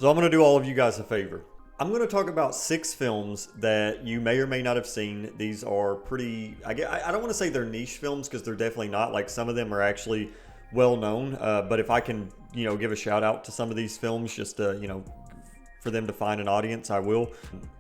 So I'm going to do all of you guys a favor. I'm going to talk about 6 films that you may or may not have seen. These are pretty, I don't want to say they're niche films because they're definitely not. Like some of them are actually well known. But if I can, give a shout out to some of these films just to, for them to find an audience, I will,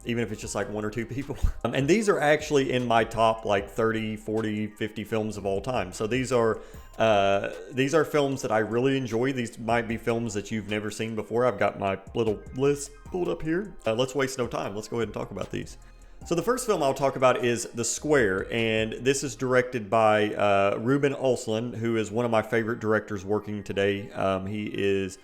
even if it's just like 1 or 2 people. And these are actually in my top like 30, 40, 50 films of all time. So these are films that I really enjoy. These might be films that you've never seen before. I've got my little list pulled up here. Let's waste no time. Let's go ahead and talk about these. So the first film I'll talk about is The Square, and this is directed by Ruben Östlund, who is one of my favorite directors working today. He is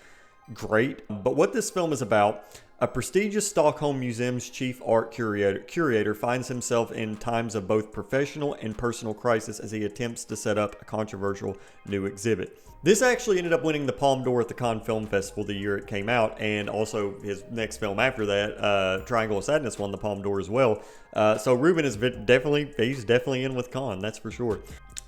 great. But what this film is about, a prestigious Stockholm museum's chief art curator finds himself in times of both professional and personal crisis as he attempts to set up a controversial new exhibit. This actually ended up winning the Palme d'Or at the Cannes Film Festival the year it came out, and also his next film after that, Triangle of Sadness, won the Palme d'Or as well. So Ruben is definitely in with Cannes, that's for sure.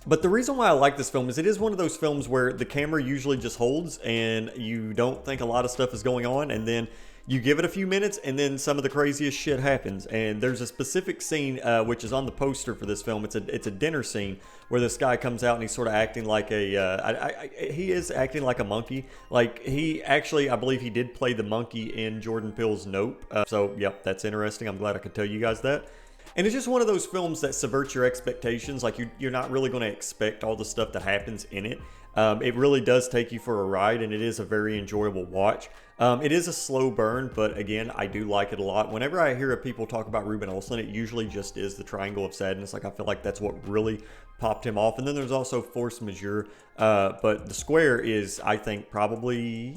But the reason why I like this film is it is one of those films where the camera usually just holds and you don't think a lot of stuff is going on, and then you give it a few minutes and then some of the craziest shit happens. And there's a specific scene which is on the poster for this film. It's a dinner scene where this guy comes out and he's sort of acting like he is acting like a monkey. Like he actually, I believe he did play the monkey in Jordan Peele's Nope. So yep, that's interesting. I'm glad I could tell you guys that. And it's just one of those films that subverts your expectations. Like you're not really going to expect all the stuff that happens in it. It really does take you for a ride, and it is a very enjoyable watch. It is a slow burn, but again, I do like it a lot. Whenever I hear people talk about Ruben Östlund, it usually just is the Triangle of Sadness. Like I feel like that's what really popped him off. And then there's also Force Majeure. But The Square is, I think, probably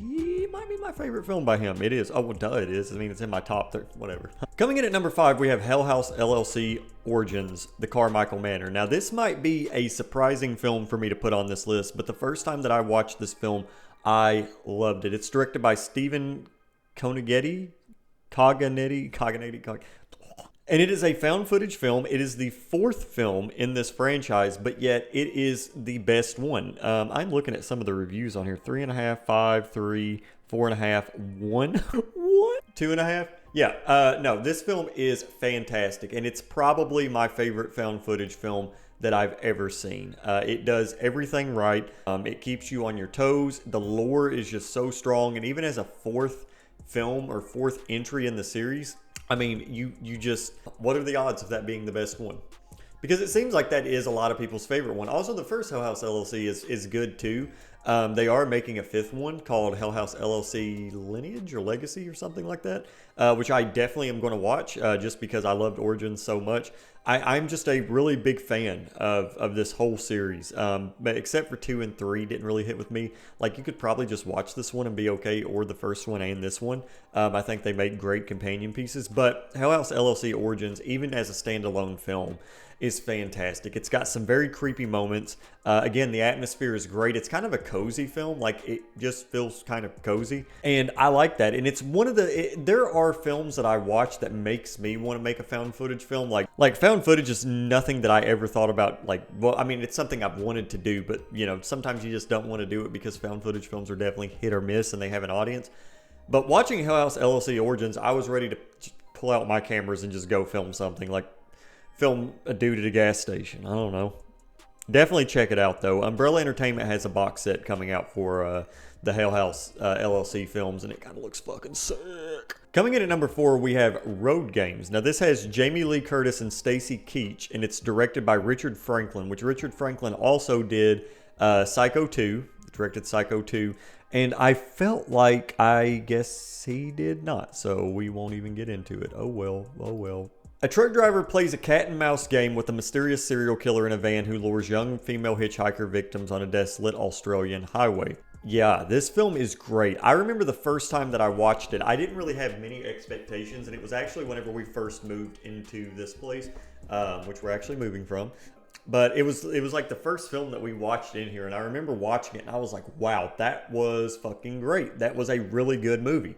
might be my favorite film by him. It is. Oh, well, duh, it is. I mean, it's in my top 30, whatever. Coming in at number 5, we have Hell House LLC Origins, The Carmichael Manor. Now, this might be a surprising film for me to put on this list, but the first time that I watched this film, I loved it. It's directed by Stephen Cognetti, and it is a found footage film. It is the 4th film in this franchise, but yet it is the best one. I'm looking at some of the reviews on here. 3.5, 5, 3, 4.5, 1, 1, 2.5. Yeah, no, this film is fantastic, and it's probably my favorite found footage film that I've ever seen. It does everything right. It keeps you on your toes. The lore is just so strong, and even as a 4th film or 4th entry in the series, I mean, you just, what are the odds of that being the best one? Because it seems like that is a lot of people's favorite one. Also, the first Hell House LLC is good too. They are making a 5th one called Hell House LLC Lineage or Legacy or something like that, which I definitely am going to watch just because I loved Origins so much. I'm just a really big fan of this whole series, but except for 2 and 3 didn't really hit with me. Like you could probably just watch this one and be okay, or the first one and this one. I think they make great companion pieces, but Hell House LLC Origins, even as a standalone film, is fantastic. It's got some very creepy moments. Again, the atmosphere is great. It's kind of a cozy film. Like it just feels kind of cozy, and I like that. And it's one of there are films that I watch that makes me want to make a found footage film. Like found footage is nothing that I ever thought about. Like, well, I mean, it's something I've wanted to do, but sometimes you just don't want to do it because found footage films are definitely hit or miss, and they have an audience. But watching Hell House LLC Origins, I was ready to pull out my cameras and just go film something, like film a dude at a gas station. I don't know. Definitely check it out, though. Umbrella Entertainment has a box set coming out for the Hell House LLC films, and it kind of looks fucking sick. Coming in at number 4, we have Road Games. Now, this has Jamie Lee Curtis and Stacy Keach, and it's directed by Richard Franklin, which Richard Franklin also did Psycho 2, directed Psycho 2, and I felt like, I guess he did not, so we won't even get into it. Oh well, oh well. A truck driver plays a cat and mouse game with a mysterious serial killer in a van who lures young female hitchhiker victims on a desolate Australian highway. Yeah, this film is great. I remember the first time that I watched it, I didn't really have many expectations, and it was actually whenever we first moved into this place, which we're actually moving from. But it was like the first film that we watched in here, and I remember watching it, and I was like, wow, that was fucking great. That was a really good movie.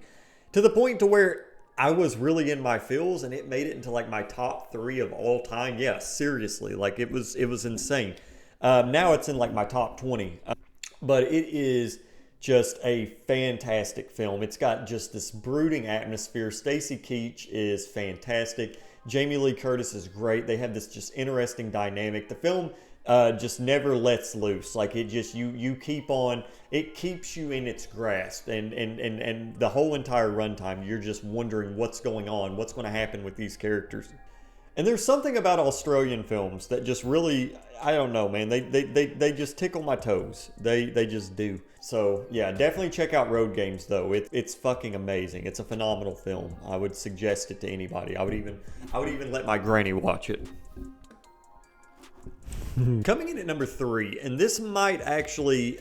To the point to where I was really in my feels, and it made it into like my top 3 of all time. Yeah, seriously, like it was insane. Now it's in like my top 20, but it is just a fantastic film. It's got just this brooding atmosphere. Stacy Keach is fantastic. Jamie Lee Curtis is great. They have this just interesting dynamic. The film just never lets loose. Like it just you keep on. It keeps you in its grasp, and the whole entire runtime, you're just wondering what's going on, what's going to happen with these characters. And there's something about Australian films that just really, I don't know, man. They just tickle my toes. They just do. So yeah, definitely check out Road Games though. It's fucking amazing. It's a phenomenal film. I would suggest it to anybody. I would even let my granny watch it. Coming in at number 3, and this might actually,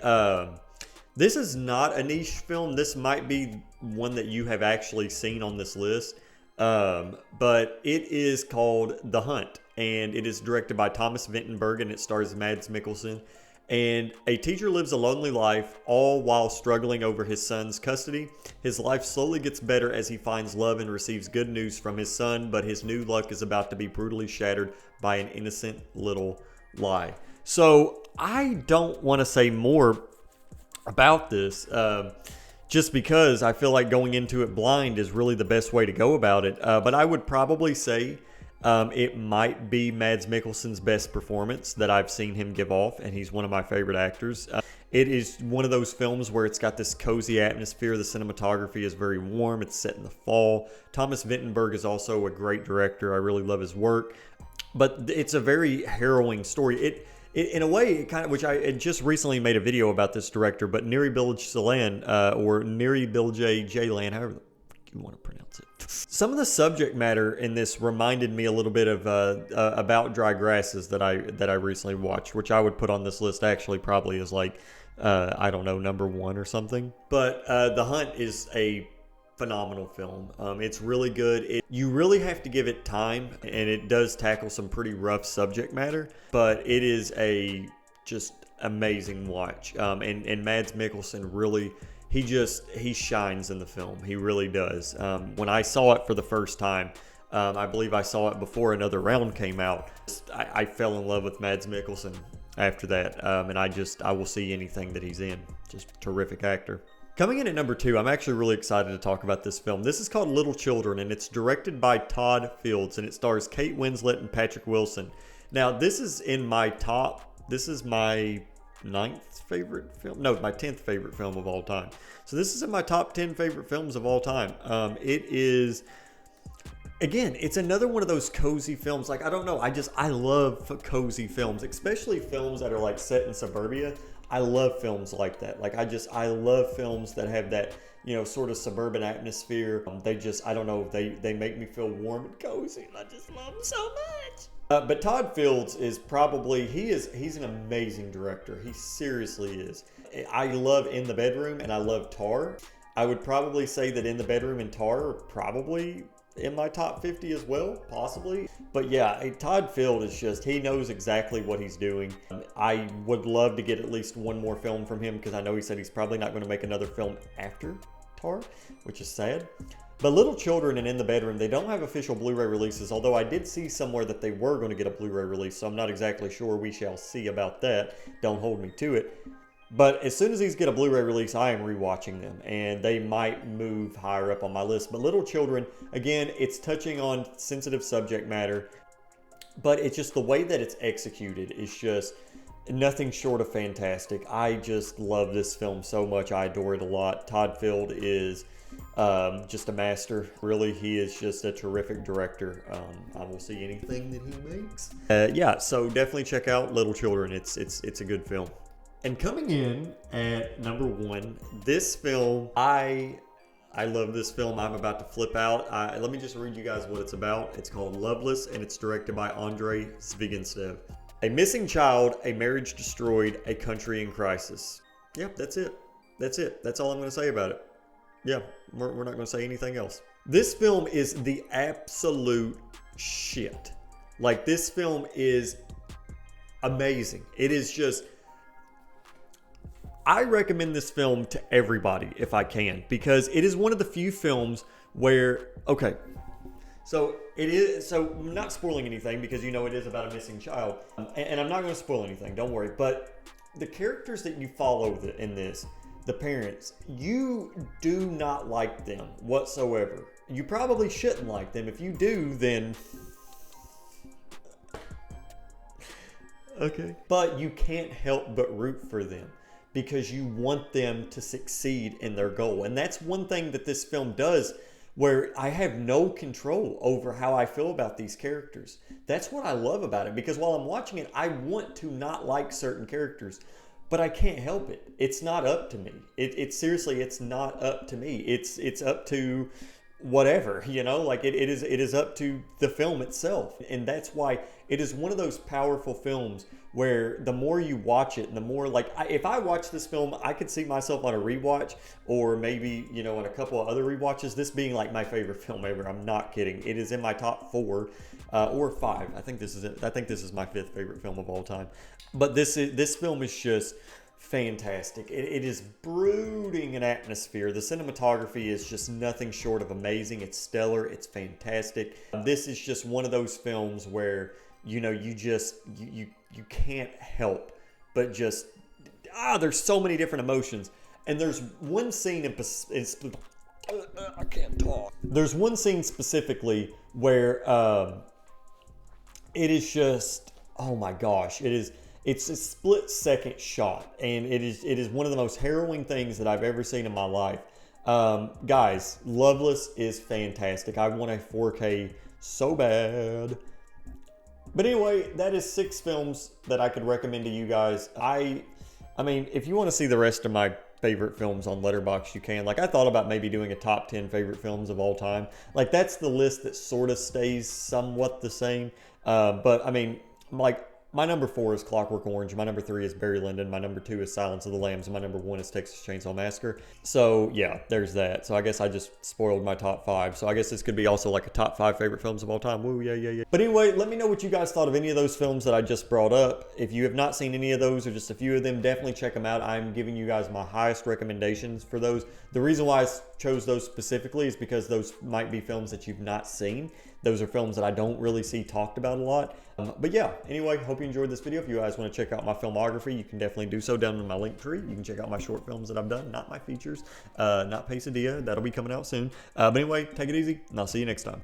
this is not a niche film. This might be one that you have actually seen on this list. But it is called The Hunt, and it is directed by Thomas Vinterberg, and it stars Mads Mikkelsen. And a teacher lives a lonely life, all while struggling over his son's custody. His life slowly gets better as he finds love and receives good news from his son, but his new luck is about to be brutally shattered by an innocent little lie. So I don't want to say more about this, just because I feel like going into it blind is really the best way to go about it. But I would probably say it might be Mads Mikkelsen's best performance that I've seen him give off, and he's one of my favorite actors. It is one of those films where it's got this cozy atmosphere. The cinematography is very warm. It's set in the fall. Thomas Vinterberg is also a great director. I really love his work. But it's a very harrowing story. It in a way, it kind of, which I just recently made a video about this director, but Neri Bilge Ceylan, or Neri Bilge Ceylan, however you want to pronounce it. Some of the subject matter in this reminded me a little bit of About Dry Grasses that I recently watched, which I would put on this list actually probably as like, I don't know, number 1 or something. But The Hunt is a phenomenal film. It's really good. You really have to give it time, and it does tackle some pretty rough subject matter, but it is a just amazing watch. And Mads Mikkelsen really, he shines in the film. He really does. When I saw it for the first time, I believe I saw it before Another Round came out. I fell in love with Mads Mikkelsen after that, and I will see anything that he's in. Just terrific actor. Coming in at number 2, I'm actually really excited to talk about this film. This is called Little Children, and it's directed by Todd Fields, and it stars Kate Winslet and Patrick Wilson. Now, this is my 9th favorite film. No, my 10th favorite film of all time. So this is in my top 10 favorite films of all time. It is, again, it's another one of those cozy films. Like, I don't know, I love cozy films, especially films that are like set in suburbia. I love films like that. Like I love films that have that, sort of suburban atmosphere. I don't know, they make me feel warm and cozy, and I just love them so much. But Todd Fields is probably, he's an amazing director. He seriously is. I love In the Bedroom and I love Tar. I would probably say that In the Bedroom and Tar are probably in my top 50 as well, possibly. But yeah, Todd Field is just, he knows exactly what he's doing. I would love to get at least one more film from him, because I know he said he's probably not going to make another film after Tar, which is sad. But Little Children and In the Bedroom, they don't have official Blu-ray releases, although I did see somewhere that they were going to get a Blu-ray release, so I'm not exactly sure. We shall see about that. Don't hold me to it. But as soon as these get a Blu-ray release, I am rewatching them, and they might move higher up on my list. But Little Children, again, it's touching on sensitive subject matter, but it's just the way that it's executed is just nothing short of fantastic. I just love this film so much. I adore it a lot. Todd Field is just a master. Really, he is just a terrific director. I will see anything that he makes. Yeah, so definitely check out Little Children. It's a good film. And coming in at number 1, this film, I love this film. I'm about to flip out. Let me just read you guys what it's about. It's called Loveless, and it's directed by Andrei Zvyagintsev. A missing child, a marriage destroyed, a country in crisis. Yep, that's it. That's it. That's all I'm going to say about it. Yeah, we're not going to say anything else. This film is the absolute shit. Like, this film is amazing. It is just... I recommend this film to everybody if I can, because it is one of the few films where, okay, so I'm not spoiling anything, because it is about a missing child, and I'm not going to spoil anything, don't worry, but the characters that you follow in this, the parents, you do not like them whatsoever. You probably shouldn't like them. If you do, then okay. But you can't help but root for them because you want them to succeed in their goal. And that's one thing that this film does, where I have no control over how I feel about these characters. That's what I love about it, because while I'm watching it, I want to not like certain characters, but I can't help it. It's not up to me. It seriously, it's not up to me. It's up to whatever, like it is up to the film itself. And that's why it is one of those powerful films where the more you watch it and the more, like, if I watch this film, I could see myself on a rewatch, or maybe on a couple of other rewatches, this being like my favorite film ever. I'm not kidding. It is in my top 4 or 5. I think this is it. I think this is my 5th favorite film of all time. But this film is just fantastic. It is brooding in atmosphere. The cinematography is just nothing short of amazing. It's stellar. It's fantastic. This is just one of those films where you can't help but just there's so many different emotions. And there's one scene I can't talk. There's one scene specifically where it is just, oh my gosh, it's a split-second shot, and it is one of the most harrowing things that I've ever seen in my life. Guys, Loveless is fantastic. I want a 4K so bad. But anyway, that is 6 films that I could recommend to you guys. I mean, if you want to see the rest of my favorite films on Letterboxd, you can. Like, I thought about maybe doing a top 10 favorite films of all time. Like, that's the list that sort of stays somewhat the same. But I mean, like, my number 4 is Clockwork Orange. My number 3 is Barry Lyndon. My number 2 is Silence of the Lambs. And my number 1 is Texas Chainsaw Massacre. So yeah, there's that. So I guess I just spoiled my top 5. So I guess this could be also like a top 5 favorite films of all time. Woo, yeah, yeah, yeah. But anyway, let me know what you guys thought of any of those films that I just brought up. If you have not seen any of those or just a few of them, definitely check them out. I'm giving you guys my highest recommendations for those. The reason why I chose those specifically is because those might be films that you've not seen. Those are films that I don't really see talked about a lot. But yeah, anyway, hope you enjoyed this video. If you guys want to check out my filmography, you can definitely do so down in my link tree. You can check out my short films that I've done, not my features, not Pesadilla. That'll be coming out soon. But anyway, take it easy, and I'll see you next time.